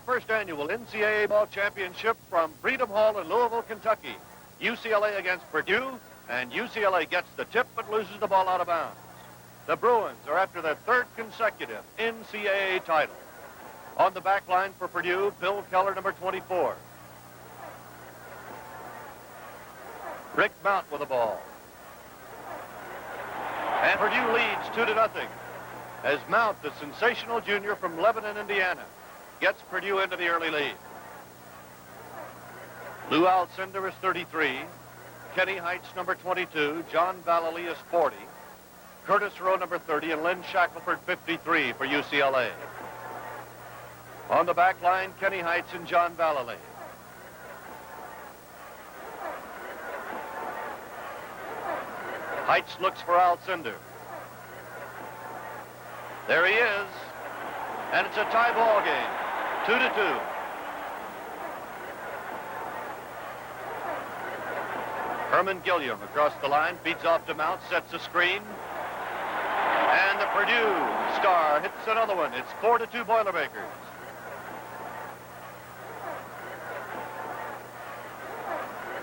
first annual NCAA ball championship from Freedom Hall in Louisville, Kentucky. UCLA against Purdue, and UCLA gets the tip but loses the ball out of bounds. The Bruins are after their third consecutive NCAA title. On the back line for Purdue, Bill Keller, number 24. Rick Mount with the ball. And Purdue leads 2-0 as Mount, the sensational junior from Lebanon, Indiana, gets Purdue into the early lead. Lew Alcindor is 33. Kenny Heights, number 22. John Vallely is 40. Curtis Rowe, number 30, and Lynn Shackelford, 53 for UCLA. On the back line, Kenny Heights and John Vallely. Heights looks for Alcindor. There he is, and it's a tie ball game, 2-2. Herman Gilliam across the line, feeds off to Mount, sets a screen, and the Purdue star hits another one. It's 4-2 Boilermakers.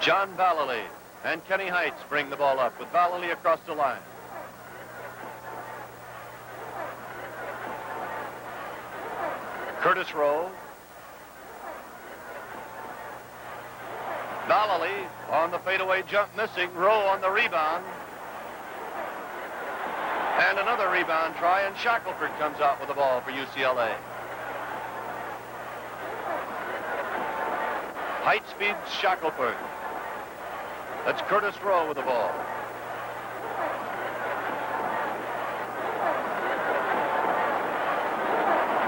John Vallely and Kenny Heights bring the ball up with Vallely across the line. Curtis Rowe. Vallely on the fadeaway jump, missing. Rowe on the rebound. And another rebound try, and Shackelford comes out with the ball for UCLA. Heights feeds Shackelford. That's Curtis Rowe with the ball.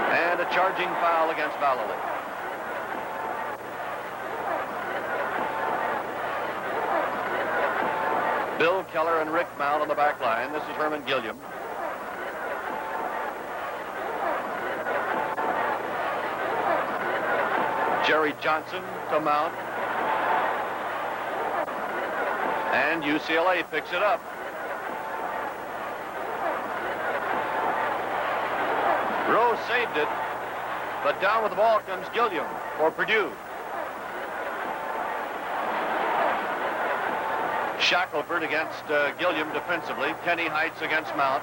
And a charging foul against Vallely. Bill Keller and Rick Mount on the back line. This is Herman Gilliam. Jerry Johnson to Mount. And UCLA picks it up. Rowe saved it, but down with the ball comes Gilliam for Purdue. Shackelford against Gilliam defensively. Kenny Heights against Mount.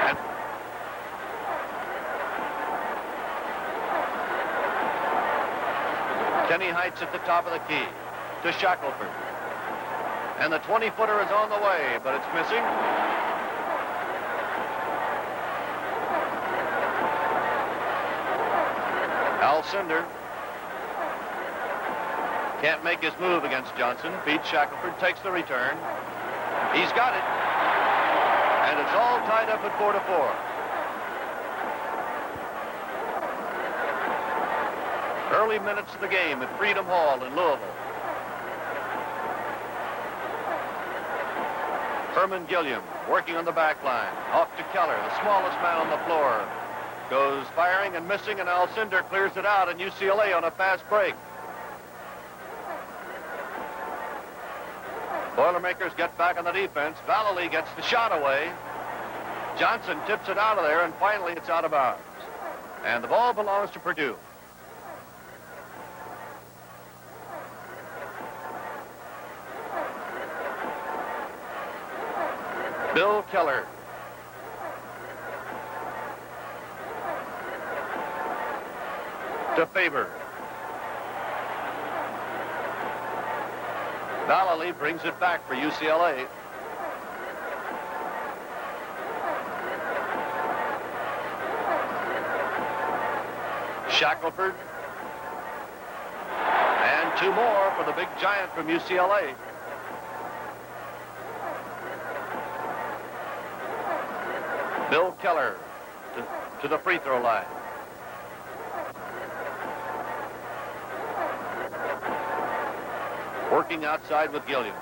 And Kenny Heights at the top of the key to Shackelford. And the 20-footer is on the way, but it's missing. Alcindor can't make his move against Johnson. Feeds Shackelford, takes the return. He's got it. And it's all tied up at 4-4. Early minutes of the game at Freedom Hall in Louisville. Herman Gilliam working on the back line. Off to Keller, the smallest man on the floor. Goes firing and missing, and Alcindor clears it out, and UCLA on a fast break. Boilermakers get back on the defense. Vallely gets the shot away. Johnson tips it out of there, and finally it's out of bounds. And the ball belongs to Purdue. Bill Keller. To Faber. Vallely brings it back for UCLA. Shackelford. And two more for the big giant from UCLA. Bill Keller to the free throw line. Working outside with Gilliam.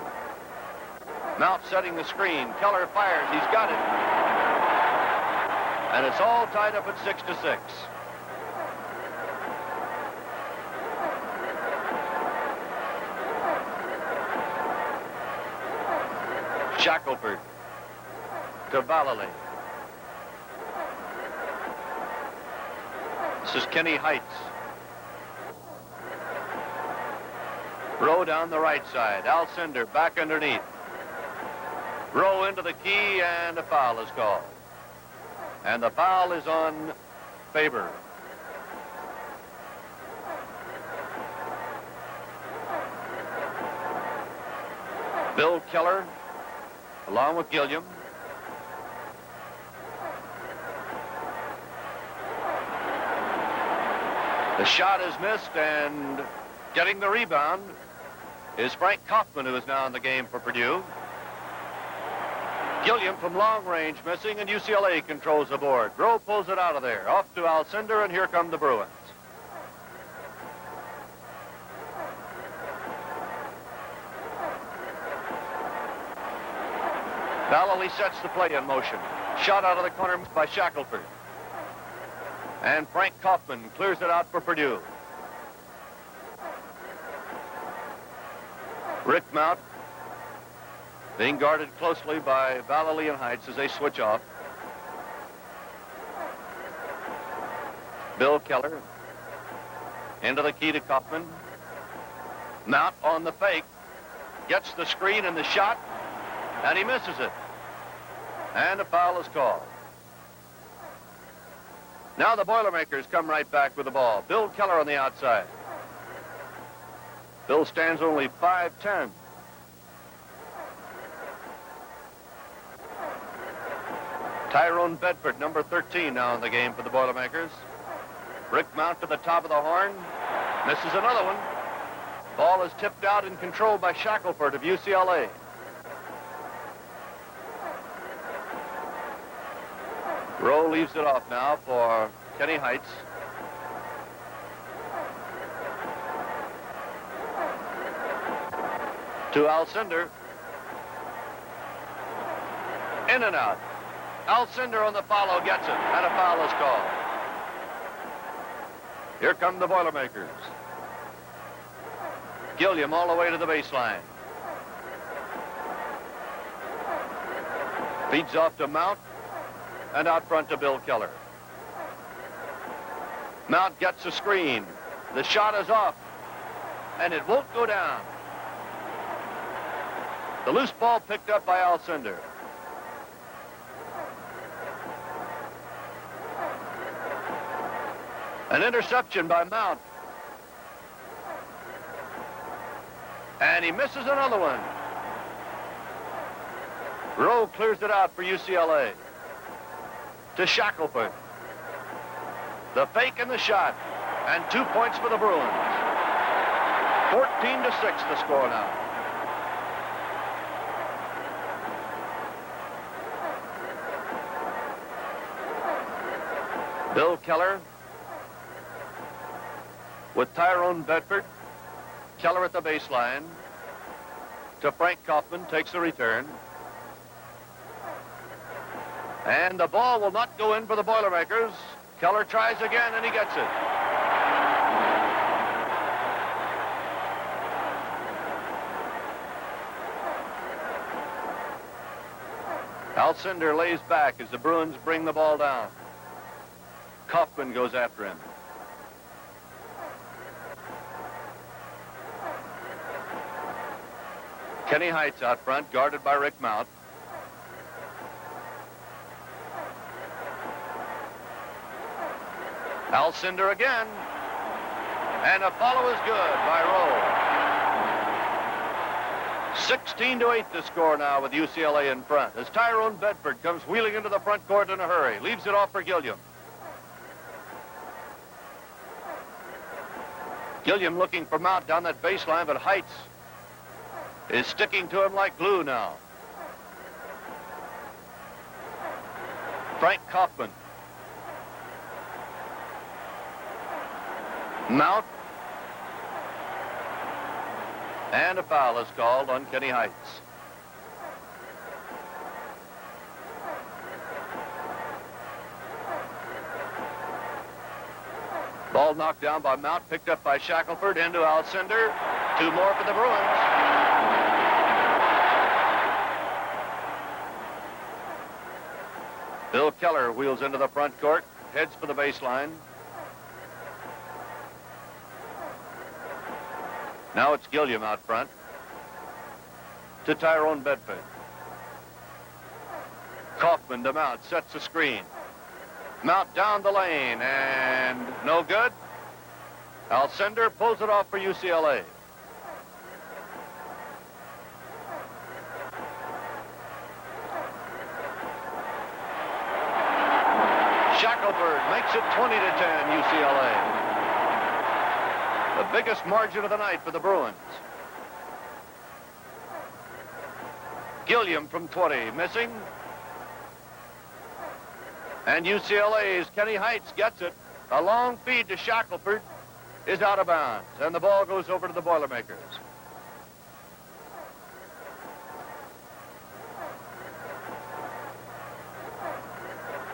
Mount setting the screen. Keller fires. He's got it. And it's all tied up at 6-6. Shackelford to Vallely. This is Kenny Heights. Rowe down the right side. Alcindor back underneath. Rowe into the key, and a foul is called. And the foul is on Faber. Bill Keller, along with Gilliam. The shot is missed, and getting the rebound is Frank Kaufman, who is now in the game for Purdue. Gilliam from long range missing, and UCLA controls the board. Rowe pulls it out of there. Off to Alcindor, and here come the Bruins. Vallely sets the play in motion. Shot out of the corner by Shackelford. And Frank Kaufman clears it out for Purdue. Rick Mount being guarded closely by Vallely and Heights as they switch off. Bill Keller into the key to Kaufman. Mount on the fake. Gets the screen and the shot, and he misses it. And a foul is called. Now the Boilermakers come right back with the ball. Bill Keller on the outside. Bill stands only 5'10". Tyrone Bedford, number 13, now in the game for the Boilermakers. Rick Mount to the top of the horn. Misses another one. Ball is tipped out and controlled by Shackelford of UCLA. Rowe leaves it off now for Kenny Heights. To Alcindor. In and out. Alcindor on the follow gets it, and a foul is called. Here come the Boilermakers. Gilliam all the way to the baseline. Feeds off to Mount, and out front to Bill Keller. Mount gets a screen. The shot is off, and it won't go down. The loose ball picked up by Alcindor. An interception by Mount. And he misses another one. Rowe clears it out for UCLA. To Shackelford. The fake and the shot. And 2 points for the Bruins. 14-6 the score now. Bill Keller with Tyrone Bedford. Keller at the baseline. To Frank Kaufman, takes the return. And the ball will not go in for the Boilermakers. Keller tries again, and he gets it. Alcindor lays back as the Bruins bring the ball down. Kaufman goes after him. Kenny Heights out front, guarded by Rick Mount. Alcindor again. And a follow is good by Rowe. 16-8 the score now with UCLA in front as Tyrone Bedford comes wheeling into the front court in a hurry. Leaves it off for Gilliam. Gilliam looking for Mount down that baseline, but Heights is sticking to him like glue now. Frank Kaufman. Mount. And a foul is called on Kenny Heights. Ball knocked down by Mount, picked up by Shackelford, into Alcindor. 2 more for the Bruins. Bill Keller wheels into the front court, heads for the baseline. Now it's Gilliam out front to Tyrone Bedford. Kaufman to Mount, sets the screen. Mount down the lane, and no good. Alcindor pulls it off for UCLA. Shackelford makes it 20-10, UCLA. The biggest margin of the night for the Bruins. Gilliam from 20, missing. And UCLA's Kenny Heights gets it. A long feed to Shackelford is out of bounds, and the ball goes over to the Boilermakers.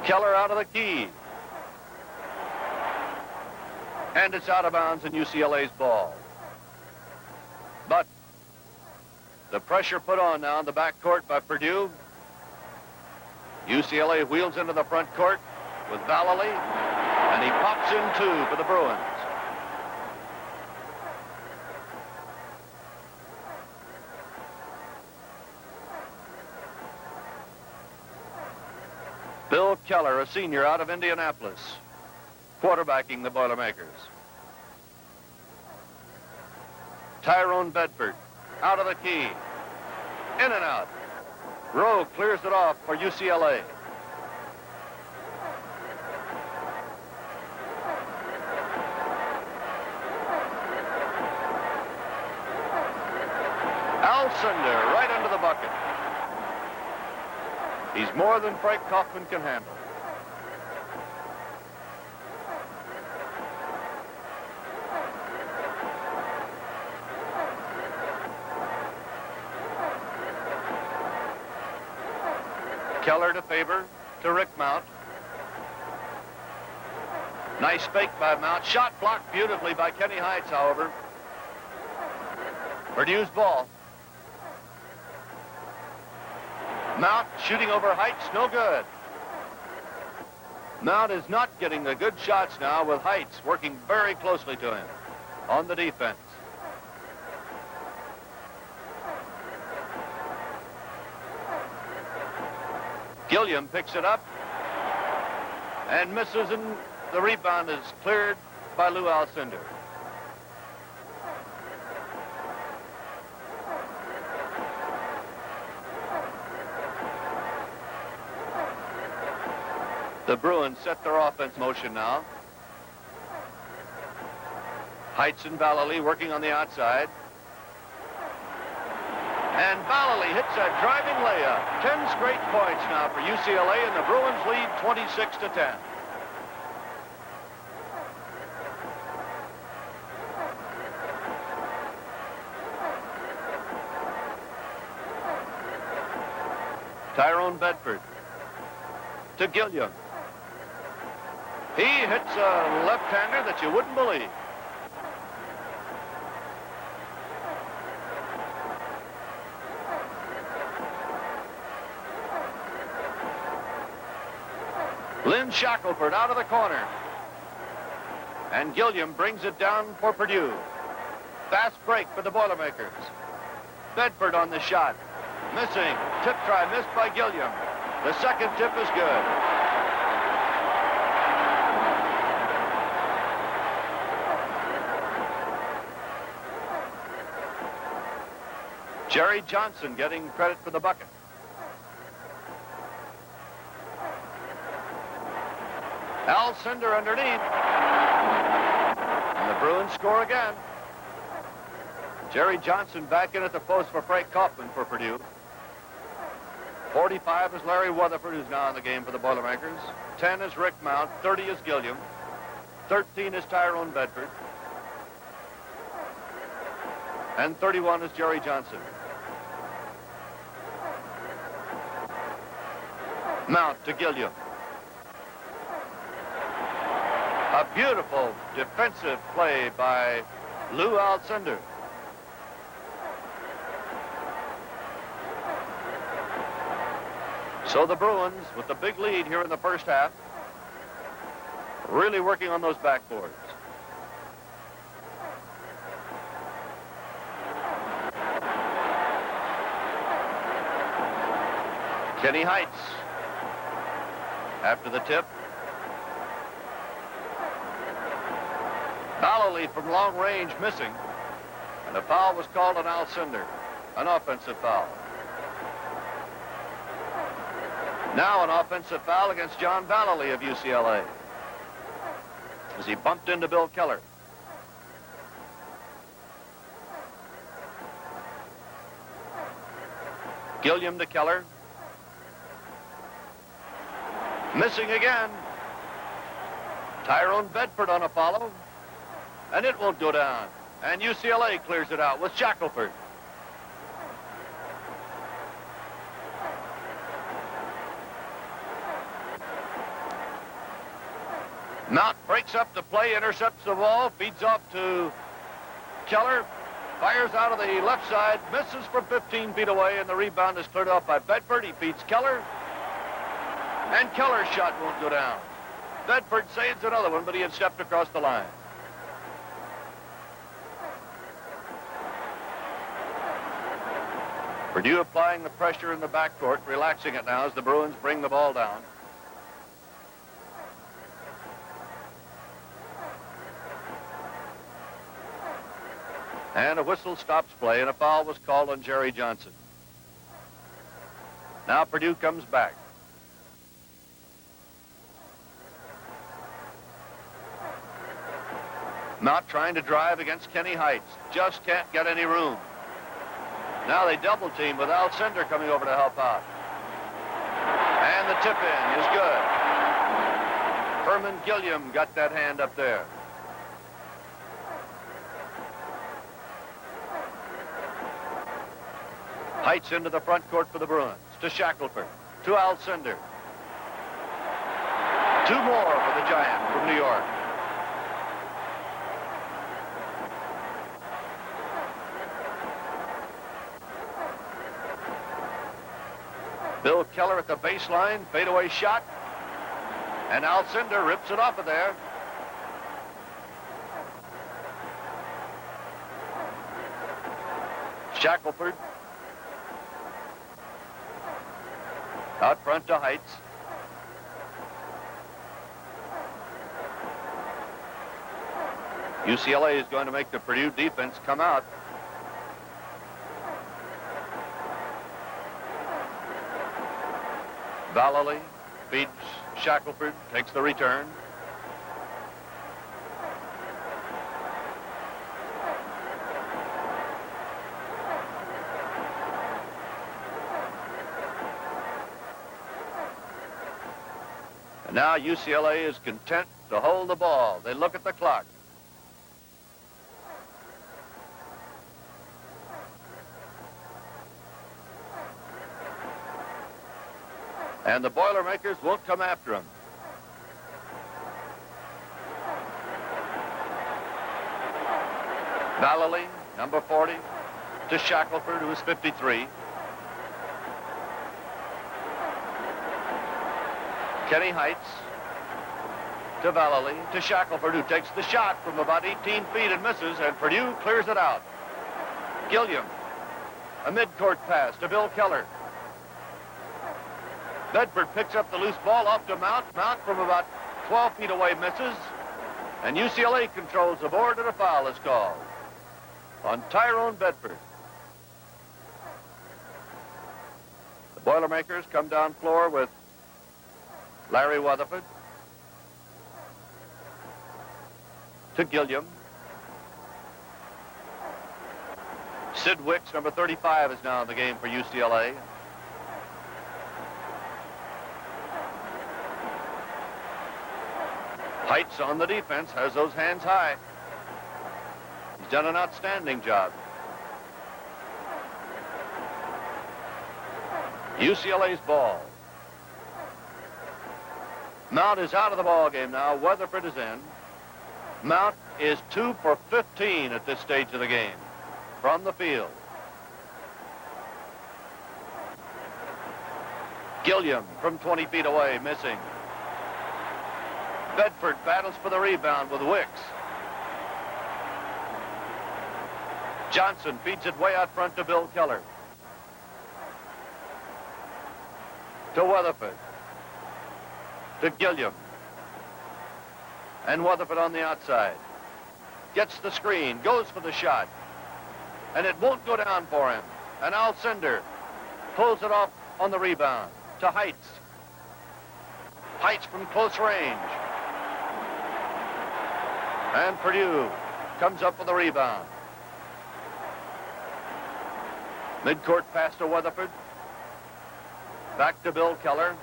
Keller out of the key. And it's out of bounds in UCLA's ball. But the pressure put on now in the back court by Purdue. UCLA wheels into the front court with Vallely, and he pops in two for the Bruins. Bill Keller, a senior out of Indianapolis, quarterbacking the Boilermakers. Tyrone Bedford out of the key, in and out. Rowe clears it off for UCLA. Alcindor right under the bucket. He's more than Frank Kaufman can handle. Keller to Faber, to Rick Mount. Nice fake by Mount. Shot blocked beautifully by Kenny Heights, however. Purdue's ball. Mount shooting over Heights, no good. Mount is not getting the good shots now with Heights working very closely to him on the defense. Gilliam picks it up and misses, and the rebound is cleared by Lew Alcindor. The Bruins set their offense motion now. Heights and Vallely working on the outside. And Vallely hits a driving layup. 10 straight points now for UCLA, and the Bruins lead 26-10. Tyrone Bedford to Gilliam. He hits a left-hander that you wouldn't believe. Lynn Shackelford out of the corner. And Gilliam brings it down for Purdue. Fast break for the Boilermakers. Bedford on the shot. Missing. Tip try missed by Gilliam. The second tip is good. Jerry Johnson getting credit for the bucket. Alcindor underneath. And the Bruins score again. Jerry Johnson back in at the post for Frank Kaufman for Purdue. 45 is Larry Weatherford, who's now in the game for the Boilermakers. 10 is Rick Mount. 30 is Gilliam. 13 is Tyrone Bedford. And 31 is Jerry Johnson. Mount to Gilliam. A beautiful defensive play by Lew Alcindor. So the Bruins, with the big lead here in the first half, really working on those backboards. Kenny Heights after the tip. Ballily from long range missing. And a foul was called on Alcindor, an offensive foul. Now an offensive foul against John Ballily of UCLA as he bumped into Bill Keller. Gilliam to Keller. Missing again. Tyrone Bedford on a follow. And it will go down. And UCLA clears it out with Shackelford. Mount breaks up the play, intercepts the ball, feeds off to Keller, fires out of the left side, misses from 15 feet away, and the rebound is cleared off by Bedford. He feeds Keller, and Keller's shot won't go down. Bedford saves another one, but he had stepped across the line. Purdue applying the pressure in the backcourt, relaxing it now as the Bruins bring the ball down. And a whistle stops play, and a foul was called on Jerry Johnson. Now Purdue comes back. Mount trying to drive against Kenny Heights. Just can't get any room. Now they double team with Alcindor coming over to help out. And the tip-in is good. Herman Gilliam got that hand up there. Heights into the front court for the Bruins. To Shackelford. To Alcindor. Two more for the Giant from New York. Bill Keller at the baseline, fadeaway shot, and Alcindor rips it off of there. Shackelford. Out front to Heights. UCLA is going to make the Purdue defense come out. Ballily feeds Shackelford, takes the return. And now UCLA is content to hold the ball. They look at the clock. And the Boilermakers won't come after him. Ballily, number 40, to Shackelford, who is 53. Kenny Heights to Ballily, to Shackelford, who takes the shot from about 18 feet and misses, and Purdue clears it out. Gilliam, a mid-court pass to Bill Keller. Bedford picks up the loose ball off to Mount. Mount from about 12 feet away misses. And UCLA controls the board, and a foul is called on Tyrone Bedford. The Boilermakers come down floor with Larry Weatherford to Gilliam. Sid Wicks, number 35, is now in the game for UCLA. Heights on the defense, has those hands high. He's done an outstanding job. UCLA's ball. Mount is out of the ball game now. Weatherford is in. Mount is 2 for 15 at this stage of the game from the field. Gilliam from 20 feet away, missing. Bedford battles for the rebound with Wicks. Johnson feeds it way out front to Bill Keller. to Weatherford, to Gilliam. And Weatherford on the outside. Gets the screen, goes for the shot. And it won't go down for him. And Alcindor pulls it off on the rebound to Heights. Heights from close range. And Purdue comes up with the rebound. Midcourt pass to Weatherford. Back to Bill Keller.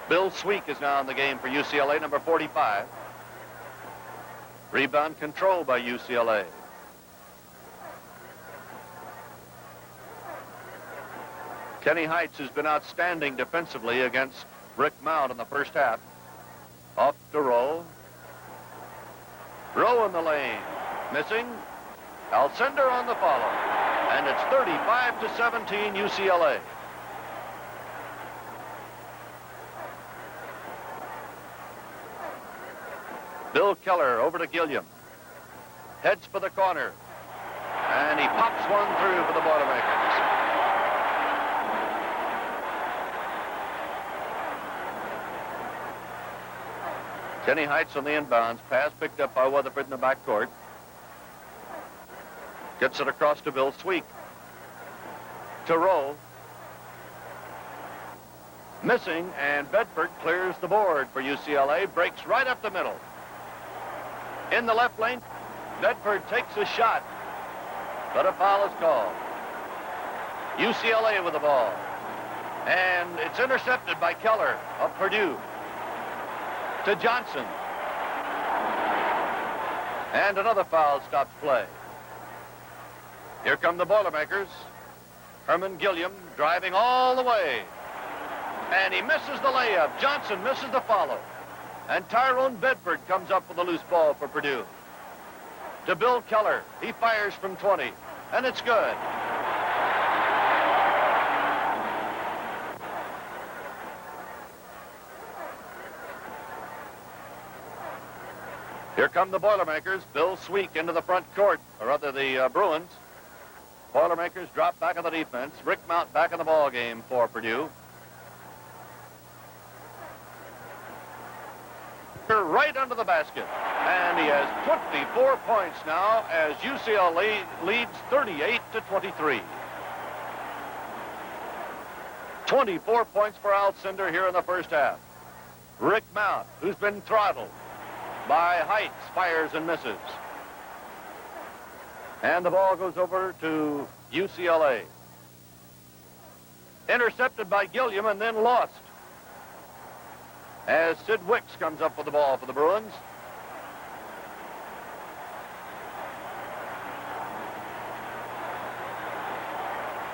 Bill Sweek is now in the game for UCLA, number 45. Rebound controlled by UCLA. Kenny Heights has been outstanding defensively against Rick Mount in the first half. Off to Rowe. Rowe in the lane. Missing. Alcindor on the follow. And it's 35-17 UCLA. Bill Keller over to Gilliam. Heads for the corner. And he pops one through for the Boilermakers. Kenny Heights on the inbounds. Pass picked up by Weatherford in the backcourt. Gets it across to Bill Sweek. To Rowe. Missing, and Bedford clears the board for UCLA. Breaks right up the middle. In the left lane, Bedford takes a shot, but a foul is called. UCLA with the ball. And it's intercepted by Keller of Purdue. To Johnson. And another foul stops play. Here come the Boilermakers. Herman Gilliam driving all the way. And he misses the layup. Johnson misses the follow. And Tyrone Bedford comes up with a loose ball for Purdue. To Bill Keller. He fires from 20. And it's good. Here come the Boilermakers. Bill Sweek into the front court, or rather the Bruins. Boilermakers drop back on the defense. Rick Mount back in the ball game for Purdue. Right under the basket. And he has 24 points now as UCLA leads 38-23. 24 points for Alcindor here in the first half. Rick Mount, who's been throttled by Heights, fires and misses. And the ball goes over to UCLA. Intercepted by Gilliam and then lost. As Sid Wicks comes up with the ball for the Bruins.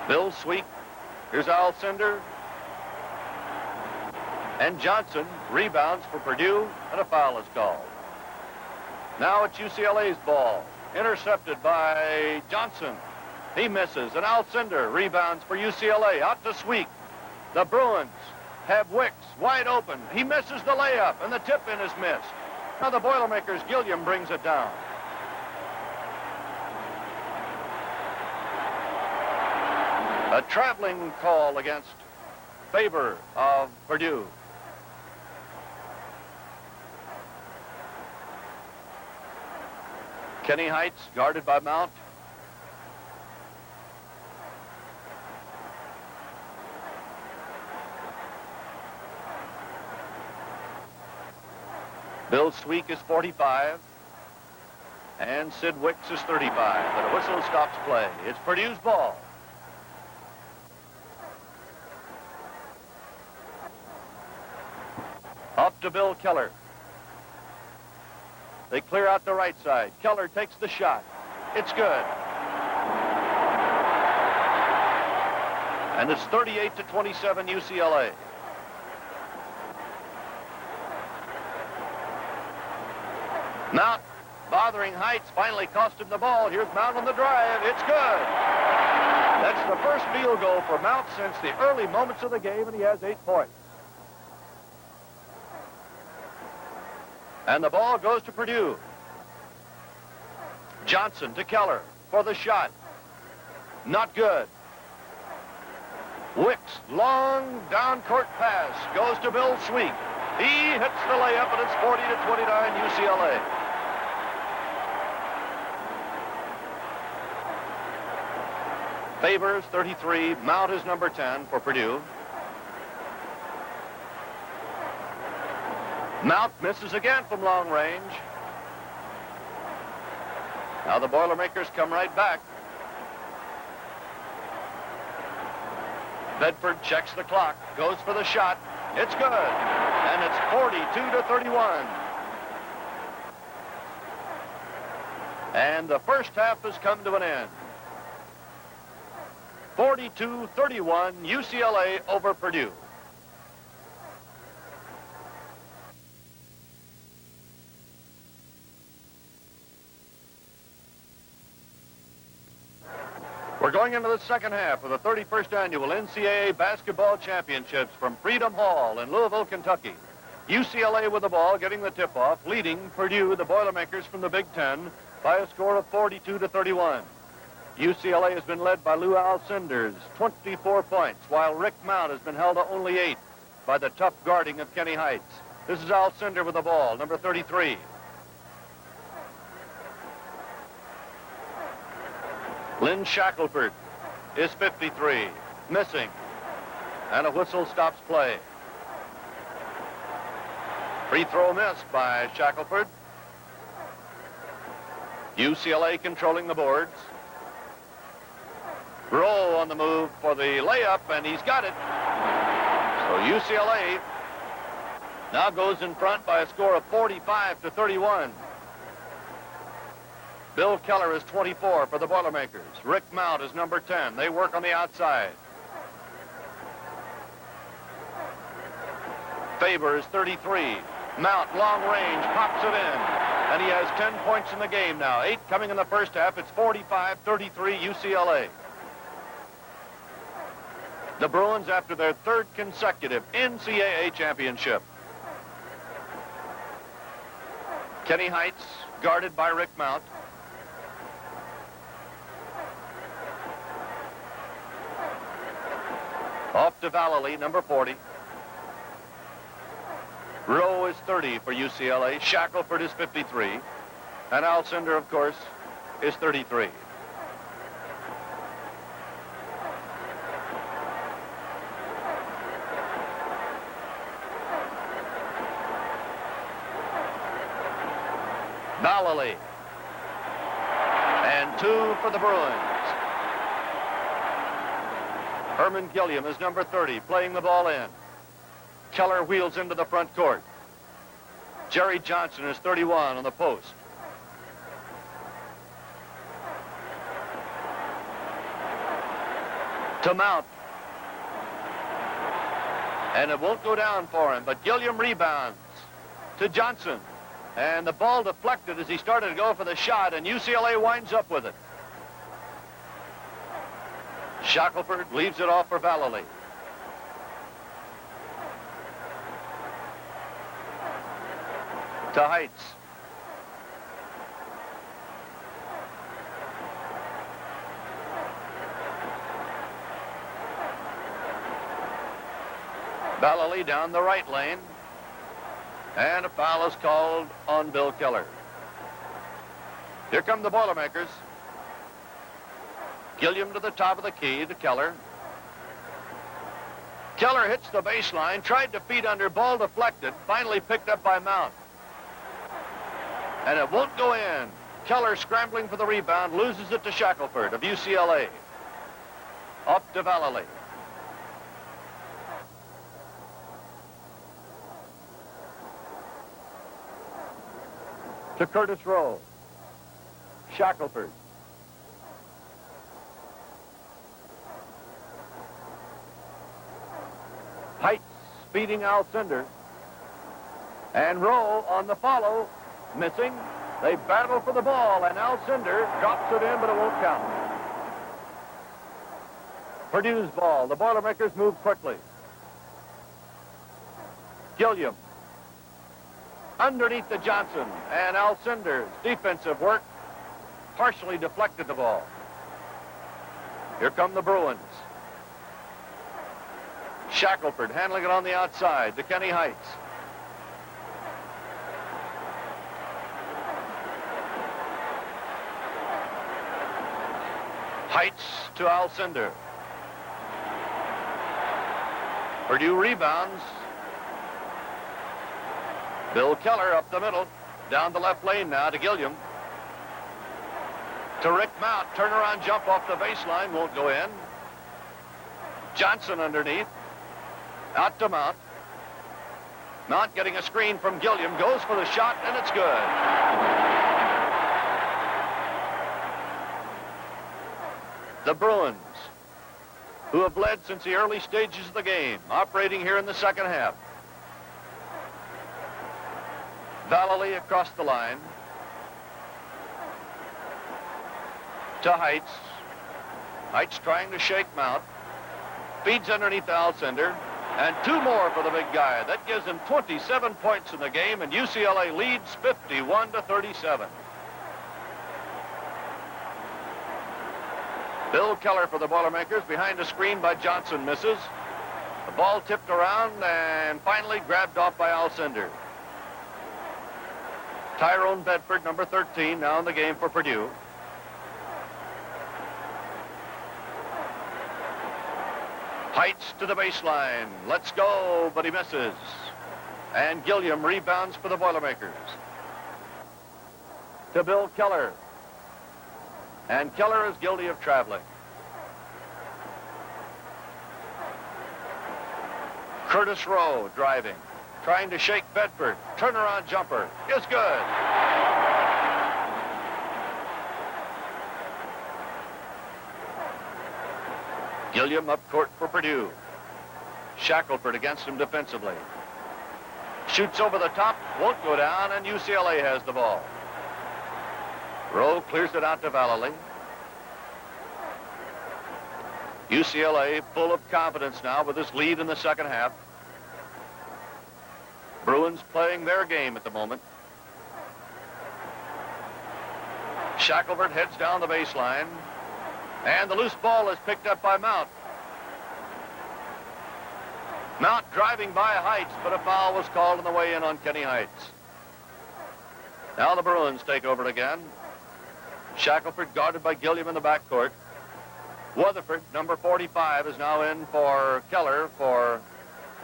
Bill Sweek. Here's Alcindor. And Johnson rebounds for Purdue, and a foul is called. Now it's UCLA's ball. Intercepted by Johnson. He misses, and Alcindor rebounds for UCLA. Out to Sweek. The Bruins have Wicks wide open. He misses the layup, and the tip-in is missed. Now the Boilermakers, Gilliam brings it down. A traveling call against favor of Purdue. Kenny Heights guarded by Mount. Bill Sweek is 45. And Sid Wicks is 35. But a whistle stops play. It's Purdue's ball. Up to Bill Keller. They clear out the right side. Keller takes the shot. It's good. And it's 38-27 UCLA. Mount bothering Heights, finally cost him the ball. Here's Mount on the drive. It's good. That's the first field goal for Mount since the early moments of the game, and he has 8 points. And the ball goes to Purdue. Johnson to Keller for the shot. Not good. Wicks, long down-court pass, goes to Bill Sweet. He hits the layup, and it's 40-29 UCLA. Favors 33, Mount is number 10 for Purdue. Mount misses again from long range. Now the Boilermakers come right back. Bedford checks the clock, goes for the shot. It's good, and it's 42-31. And the first half has come to an end. 42-31, UCLA over Purdue. We're going into the second half of the 31st annual NCAA basketball championships from Freedom Hall in Louisville, Kentucky. UCLA with the ball, getting the tip-off, leading Purdue, the Boilermakers from the Big Ten, by a score of 42-31. UCLA has been led by Lew Alcindor's 24 points, while Rick Mount has been held to only 8 by the tough guarding of Kenny Heights. This is Alcindor with the ball, number 33. Lynn Shackelford is 53, missing, and a whistle stops play. Free throw missed by Shackelford. UCLA controlling the boards. Rowe on the move for the layup, and he's got it. So UCLA now goes in front by a score of 45-31. Bill Keller is 24 for the Boilermakers. Rick Mount is number 10. They work on the outside. Faber is 33. Mount, long range, pops it in. And he has 10 points in the game now. 8 coming in the first half. It's 45-33 UCLA. The Bruins after their third consecutive NCAA championship. Kenny Heights guarded by Rick Mount. Off to Vallely, number 40. Rowe is 30 for UCLA. Shackelford is 53. And Alcindor, of course, is 33. Vallely. And 2 for the Bruins. Herman Gilliam is number 30, playing the ball in. Keller wheels into the front court. Jerry Johnson is 31 on the post. To Mount. And it won't go down for him, but Gilliam rebounds to Johnson. And the ball deflected as he started to go for the shot, and UCLA winds up with it. Shackelford leaves it off for Vallely. To Heights. Vallely down the right lane. And a foul is called on Bill Keller. Here come the Boilermakers. Gilliam to the top of the key to Keller. Keller hits the baseline, tried to feed under, ball deflected, finally picked up by Mount. And it won't go in. Keller scrambling for the rebound, loses it to Shackelford of UCLA. Up to Vallely. To Curtis Rowe. Shackelford. Heights speeding Alcindor. And Rowe on the follow, missing. They battle for the ball, and Alcindor drops it in, but it won't count. Purdue's ball. The Boilermakers move quickly. Gilliam. Underneath the Johnson, and Alcindor's defensive work partially deflected the ball. Here come the Bruins. Shackelford handling it on the outside to Kenny Heights. Heights to Alcindor. Purdue rebounds. Bill Keller up the middle. Down the left lane now to Gilliam. To Rick Mount. Turnaround jump off the baseline. Won't go in. Johnson underneath. Out to Mount. Mount getting a screen from Gilliam. Goes for the shot, and it's good. The Bruins, who have led since the early stages of the game, operating here in the second half. Vallely across the line. To Heights. Heights trying to shake Mount. Feeds underneath Alcindor. And 2 more for the big guy. That gives him 27 points in the game, and UCLA leads 51-37. Bill Keller for the Boilermakers, behind a screen by Johnson, misses. The ball tipped around and finally grabbed off by Alcindor. Tyrone Bedford, number 13, now in the game for Purdue. Heights to the baseline. Let's go, but he misses. And Gilliam rebounds for the Boilermakers. To Bill Keller. And Keller is guilty of traveling. Curtis Rowe driving. Trying to shake Bedford. Turnaround jumper is good. Gilliam up court for Purdue. Shackelford against him defensively. Shoots over the top, won't go down, and UCLA has the ball. Rowe clears it out to Vallely. UCLA full of confidence now with this lead in the second half. Bruins playing their game at the moment. Shackelford heads down the baseline. And the loose ball is picked up by Mount. Mount driving by Heights, but a foul was called on the way in on Kenny Heights. Now the Bruins take over it again. Shackelford guarded by Gilliam in the backcourt. Weatherford, number 45, is now in for Keller for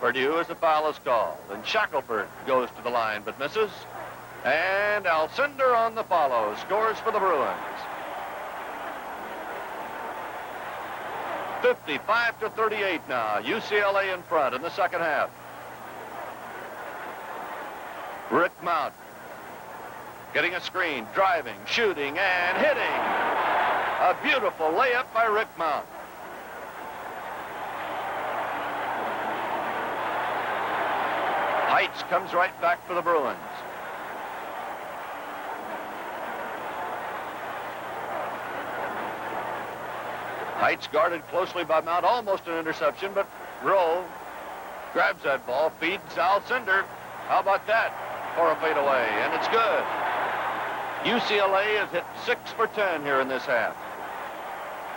Purdue as the foul is called. And Shackelford goes to the line but misses. And Alcindor on the follow, scores for the Bruins. 55-38 now. UCLA in front in the second half. Rick Mount getting a screen, driving, shooting, and hitting. A beautiful layup by Rick Mount. Heights comes right back for the Bruins. Heights guarded closely by Mount, almost an interception, but Rowe grabs that ball, feeds Alcindor. How about that for a fadeaway? And it's good. UCLA has hit 6 for 10 here in this half.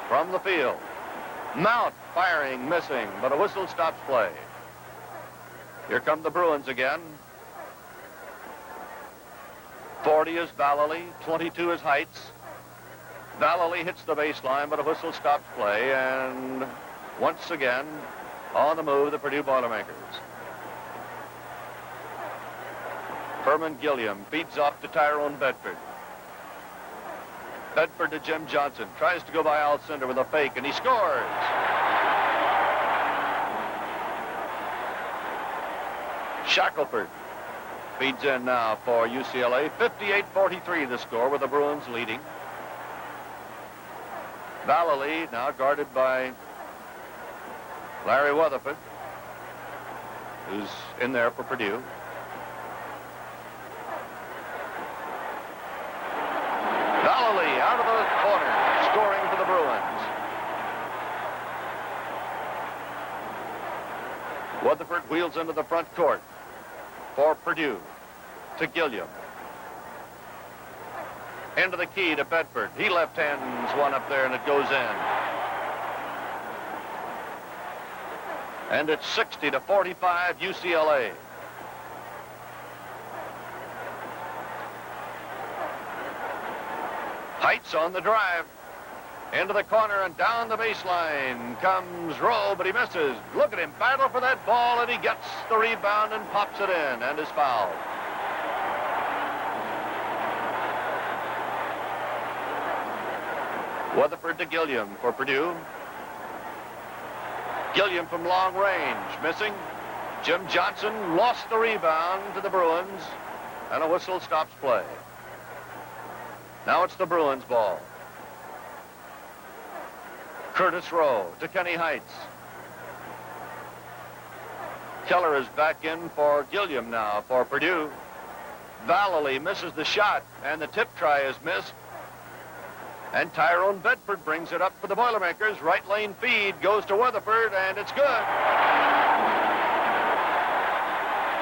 From the field. Mount firing, missing, but a whistle stops play. Here come the Bruins again. 40 is Vallely, 22 is Heights. Vallely hits the baseline, but a whistle stops play, and once again, on the move, the Purdue Boilermakers. Herman Gilliam feeds off to Tyrone Bedford. Bedford to Jim Johnson. Tries to go by Alcindor with a fake, and he scores. Shackelford feeds in now for UCLA. 58-43 the score, with the Bruins leading. Vallely now guarded by Larry Weatherford, who's in there for Purdue. Vallely out of the corner, scoring for the Bruins. Weatherford wheels into the front court for Purdue to Gilliam. Into the key to Bedford. He left-hands one up there, and it goes in. And it's 60-45 UCLA. Heights on the drive. Into the corner and down the baseline comes Rowe, but he misses. Look at him battle for that ball, and he gets the rebound and pops it in and is fouled. Weatherford to Gilliam for Purdue. Gilliam from long range, missing. Jim Johnson lost the rebound to the Bruins, and a whistle stops play. Now it's the Bruins' ball. Curtis Rowe to Kenny Heights. Keller is back in for Gilliam now for Purdue. Vallely misses the shot, and the tip try is missed. And Tyrone Bedford brings it up for the Boilermakers. Right lane feed goes to Weatherford, and it's good.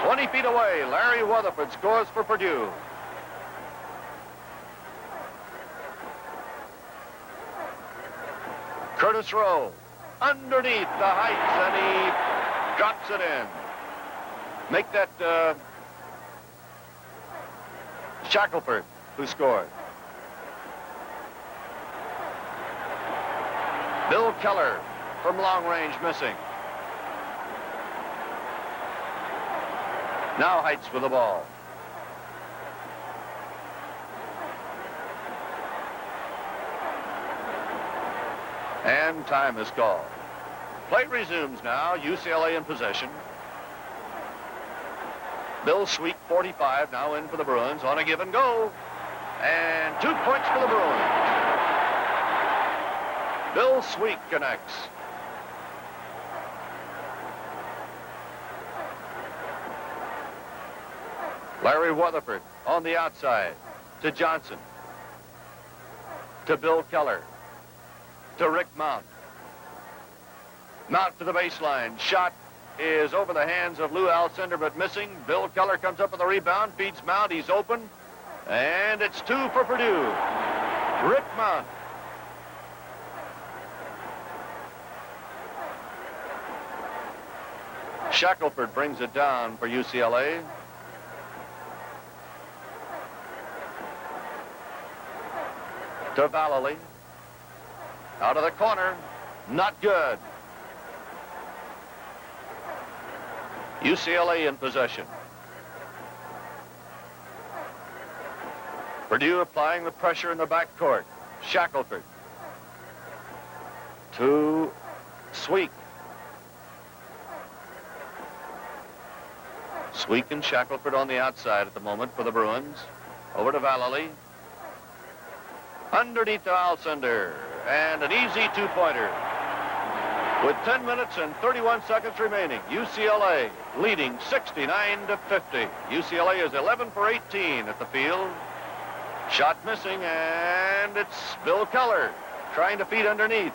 20 feet away, Larry Weatherford scores for Purdue. Curtis Rowe underneath the Heights, and he drops it in. Make that Shackelford who scored. Bill Keller from long range missing. Now Heights with the ball. And time is called. Play resumes now. UCLA in possession. Bill Sweet, 45, now in for the Bruins on a give and go. And 2 points for the Bruins. Bill Sweet connects. Larry Weatherford on the outside to Johnson. To Bill Keller. To Rick Mount. Mount to the baseline. Shot is over the hands of Lew Alcindor, but missing. Bill Keller comes up with a rebound, feeds Mount. He's open. And it's 2 for Purdue. Rick Mount. Shackelford brings it down for UCLA. To Vallely. Out of the corner. Not good. UCLA in possession. Purdue applying the pressure in the backcourt. Shackelford. To Sweek. Sweek and Shackelford on the outside at the moment for the Bruins. Over to Vallely. Underneath to Alcindor. And an easy two-pointer. With 10 minutes and 31 seconds remaining, UCLA leading 69-50. UCLA is 11 for 18 at the field. Shot missing, and it's Bill Keller trying to feed underneath.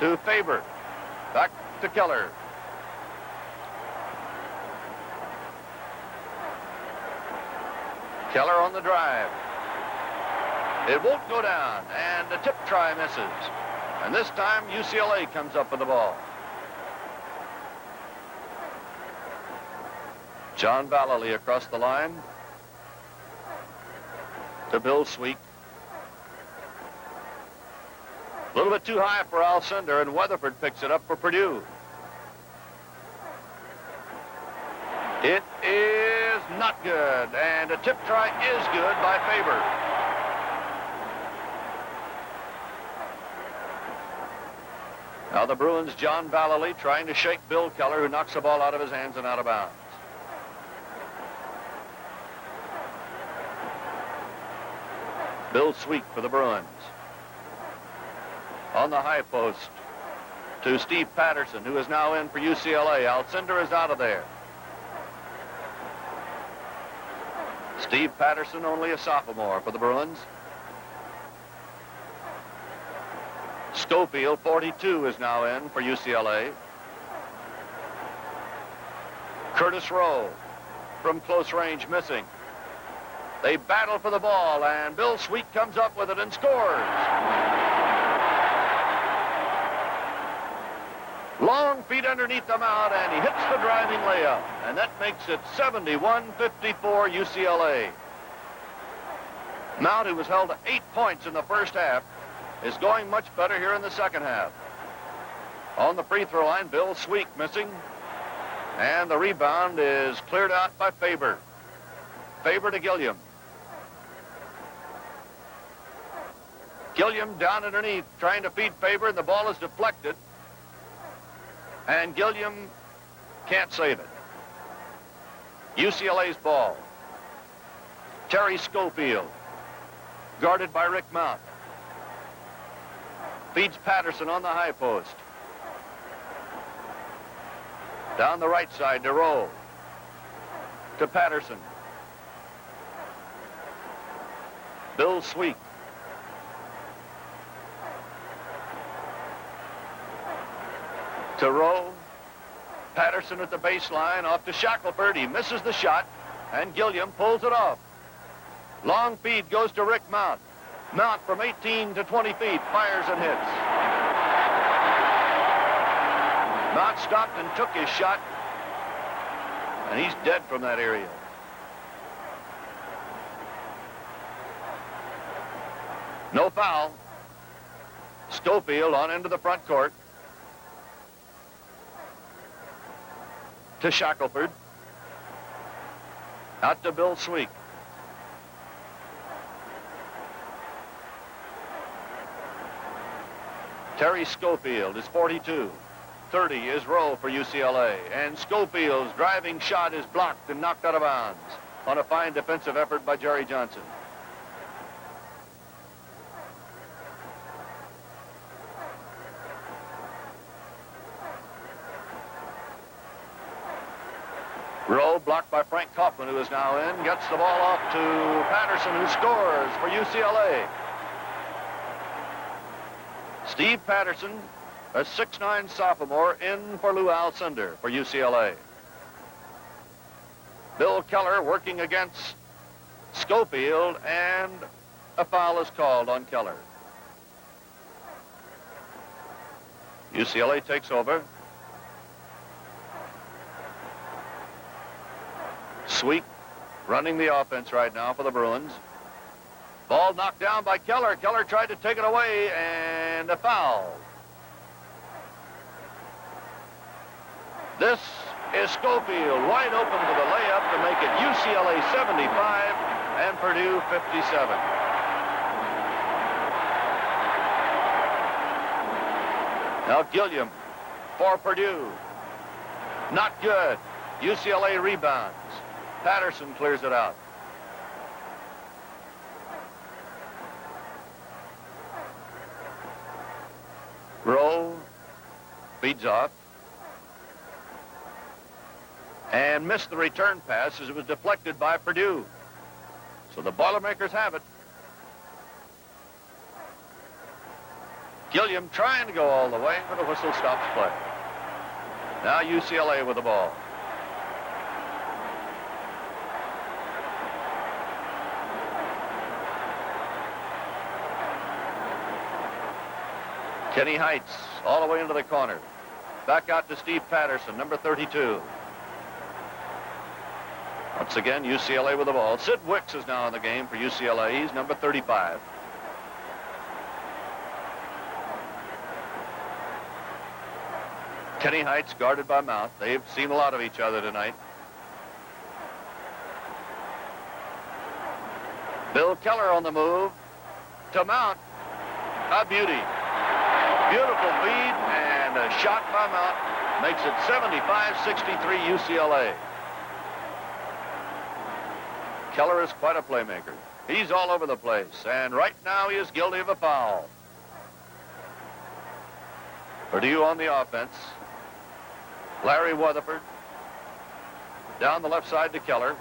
To Faber. Back to Keller. Keller on the drive. It won't go down, and the tip try misses. And this time, UCLA comes up with the ball. John Vallely across the line. To Bill Sweet. A little bit too high for Alcindor, and Weatherford picks it up for Purdue. It is not good, and a tip try is good by Faber. Now the Bruins' John Vallely trying to shake Bill Keller, who knocks the ball out of his hands and out of bounds. Bill Sweet for the Bruins. On the high post to Steve Patterson, who is now in for UCLA. Alcindor is out of there. Steve Patterson, only a sophomore for the Bruins. Schofield, 42, is now in for UCLA. Curtis Rowe from close range missing. They battle for the ball, and Bill Sweet comes up with it and scores. Long feet underneath the mount, and he hits the driving layup. And that makes it 71-54 UCLA. Mount, who was held to 8 points in the first half, is going much better here in the second half. On the free throw line, Bill Sweek missing. And the rebound is cleared out by Faber. Faber to Gilliam. Gilliam down underneath, trying to feed Faber, and the ball is deflected. And Gilliam can't save it. UCLA's ball. Terry Schofield, guarded by Rick Mount. Feeds Patterson on the high post. Down the right side to Rowe. To Patterson. Bill Sweek. To Rowe. Patterson at the baseline, off to Shackelford. He misses the shot, and Gilliam pulls it off. Long feed goes to Rick Mount. Mount from 18 to 20 feet, fires and hits. Mount stopped and took his shot, and he's dead from that area. No foul. Schofield on into the front court. To Shackelford. Out to Bill Sweek. Terry Schofield is 42. 30 is Rowe for UCLA. And Schofield's driving shot is blocked and knocked out of bounds on a fine defensive effort by Jerry Johnson. Rowe blocked by Frank Kaufman, who is now in, gets the ball off to Patterson, who scores for UCLA. Steve Patterson, a 6'9" sophomore, in for Lew Alcindor for UCLA. Bill Keller working against Schofield, and a foul is called on Keller. UCLA takes over. Sweek running the offense right now for the Bruins. Ball knocked down by Keller. Keller tried to take it away, and a foul. This is Schofield wide open for the layup to make it UCLA 75 and Purdue 57. Now Gilliam for Purdue. Not good. UCLA rebounds. Patterson clears it out. Rowe feeds off. And missed the return pass as it was deflected by Purdue. So the Boilermakers have it. Gilliam trying to go all the way, but the whistle stops play. Now UCLA with the ball. Kenny Heights all the way into the corner. Back out to Steve Patterson, number 32. Once again, UCLA with the ball. Sid Wicks is now in the game for UCLA. He's number 35. Kenny Heights guarded by Mount. They've seen a lot of each other tonight. Bill Keller on the move to Mount. A beauty. Beautiful feed, and a shot by Mount makes it 75-63 UCLA. Keller is quite a playmaker. He's all over the place, and right now he is guilty of a foul. Purdue on the offense. Larry Weatherford down the left side to Keller.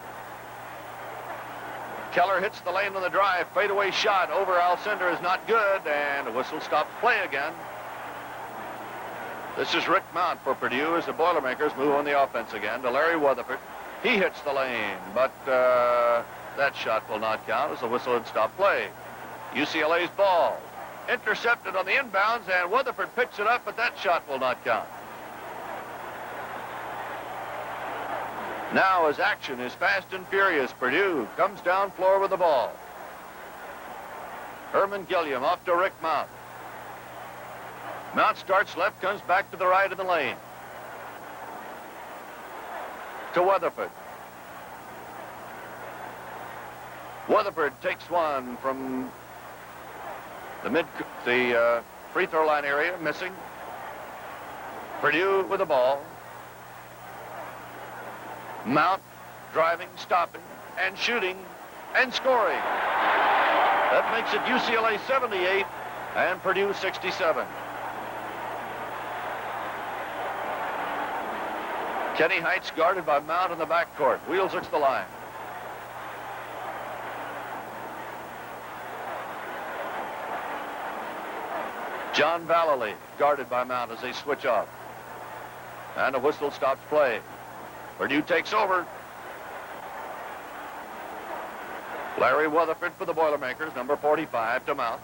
Keller hits the lane on the drive. Fadeaway shot over Alcindor is not good, and a whistle stops play again. This is Rick Mount for Purdue as the Boilermakers move on the offense again to Larry Weatherford. He hits the lane, but that shot will not count as the whistle had stopped play. UCLA's ball intercepted on the inbounds, and Weatherford picks it up, but that shot will not count. Now his action is fast and furious. Purdue comes down floor with the ball. Herman Gilliam off to Rick Mount. Mount starts left, comes back to the right of the lane. To Weatherford. Weatherford takes one from the free throw line area, missing. Purdue with the ball. Mount driving, stopping, and shooting, and scoring. That makes it UCLA 78 and Purdue 67. Kenny Heights guarded by Mount in the backcourt. Wheels it to the line. John Vallely guarded by Mount as they switch off. And a whistle stops play. Purdue takes over. Larry Weatherford for the Boilermakers, number 45 to Mount.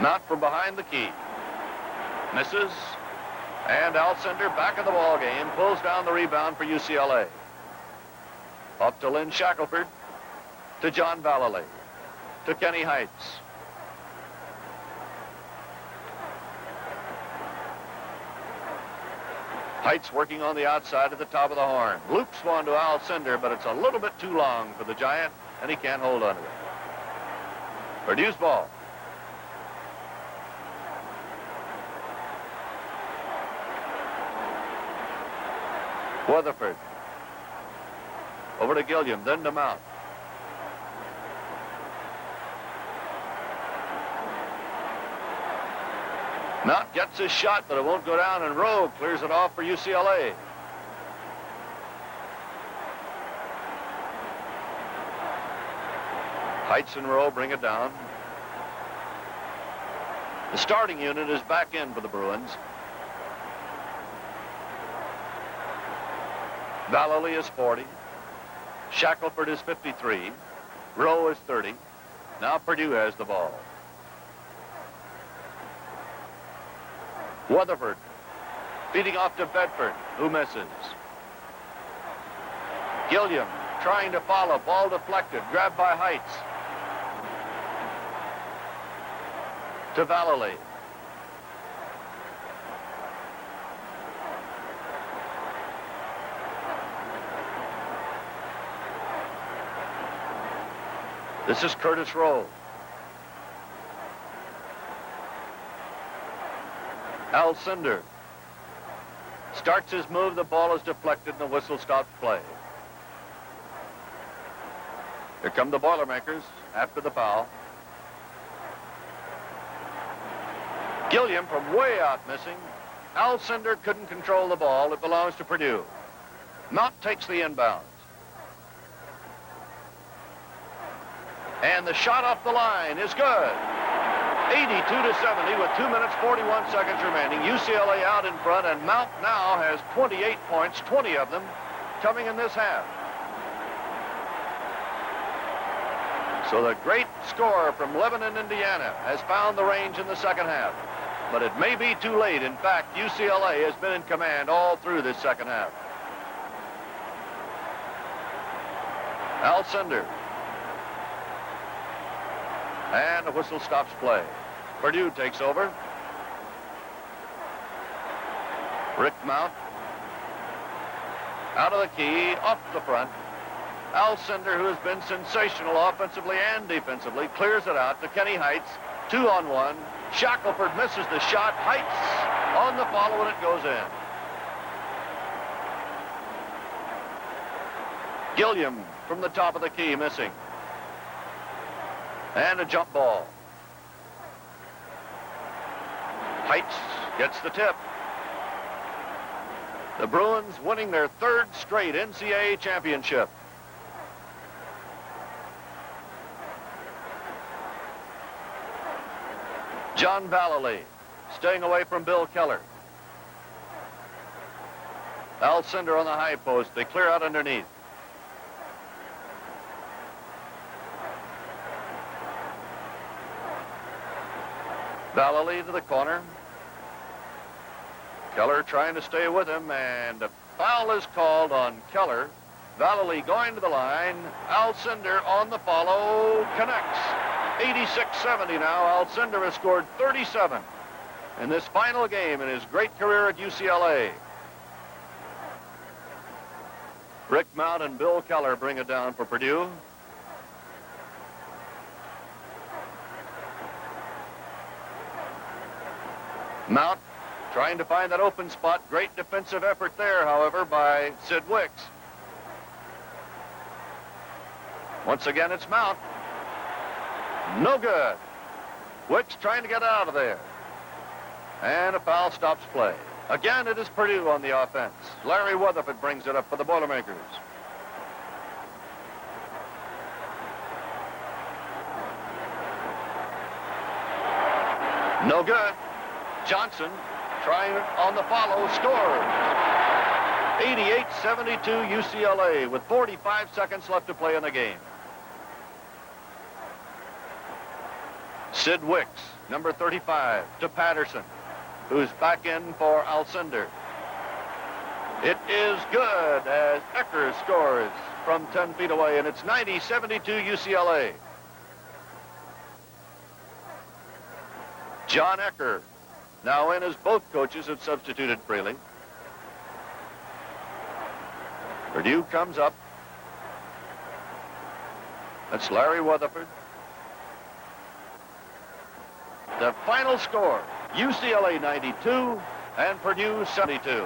Mount from behind the key. Misses. And Alcindor back in the ball game, pulls down the rebound for UCLA. Up to Lynn Shackelford, to John Vallely, to Kenny Heights. Heights working on the outside at the top of the horn. Loops one to Alcindor, but it's a little bit too long for the Giant, and he can't hold on to it. Purdue's ball. Weatherford. Over to Gilliam, then to Mount. Mount gets his shot, but it won't go down, and Rowe clears it off for UCLA. Heights and Rowe bring it down. The starting unit is back in for the Bruins. Vallely is 40. Shackelford is 53. Rowe is 30. Now Purdue has the ball. Weatherford feeding off to Bedford, who misses. Gilliam trying to follow, ball deflected, grabbed by Heights. To Vallely. This is Curtis Rowe. Alcindor starts his move. The ball is deflected and the whistle stops play. Here come the Boilermakers after the foul. Gilliam from way out missing. Alcindor couldn't control the ball. It belongs to Purdue. Mount takes the inbounds. And the shot off the line is good. 82-70 with 2 minutes, 41 seconds remaining. UCLA out in front, and Mount now has 28 points, 20 of them coming in this half. So the great scorer from Lebanon, Indiana, has found the range in the second half. But it may be too late. In fact, UCLA has been in command all through this second half. Alcindor. And the whistle stops play. Purdue takes over. Rick Mount. Out of the key, off the front. Alcindor, who has been sensational offensively and defensively, clears it out to Kenny Heights. 2-on-1. Shackelford misses the shot. Heights on the follow, and it goes in. Gilliam from the top of the key, missing. And a jump ball. Heights gets the tip. The Bruins winning their third straight NCAA championship. John Vallely staying away from Bill Keller. Alcindor on the high post. They clear out underneath. Vallely to the corner. Keller trying to stay with him, and a foul is called on Keller. Vallely going to the line. Alcindor on the follow, connects. 86-70 now. Alcindor has scored 37 in this final game in his great career at UCLA. Rick Mount and Bill Keller bring it down for Purdue. Mount trying to find that open spot. Great defensive effort there, however, by Sid Wicks. Once again, it's Mount. No good. Wicks trying to get out of there. And a foul stops play. Again, it is Purdue on the offense. Larry Weatherford brings it up for the Boilermakers. No good. Johnson trying on the follow, scores. 88-72 UCLA with 45 seconds left to play in the game. Sid Wicks, number 35, to Patterson, who's back in for Alcindor. It is good as Ecker scores from 10 feet away, and it's 90-72 UCLA. John Ecker now in as both coaches have substituted freely. Purdue comes up. That's Larry Weatherford. The final score, UCLA 92 and Purdue 72.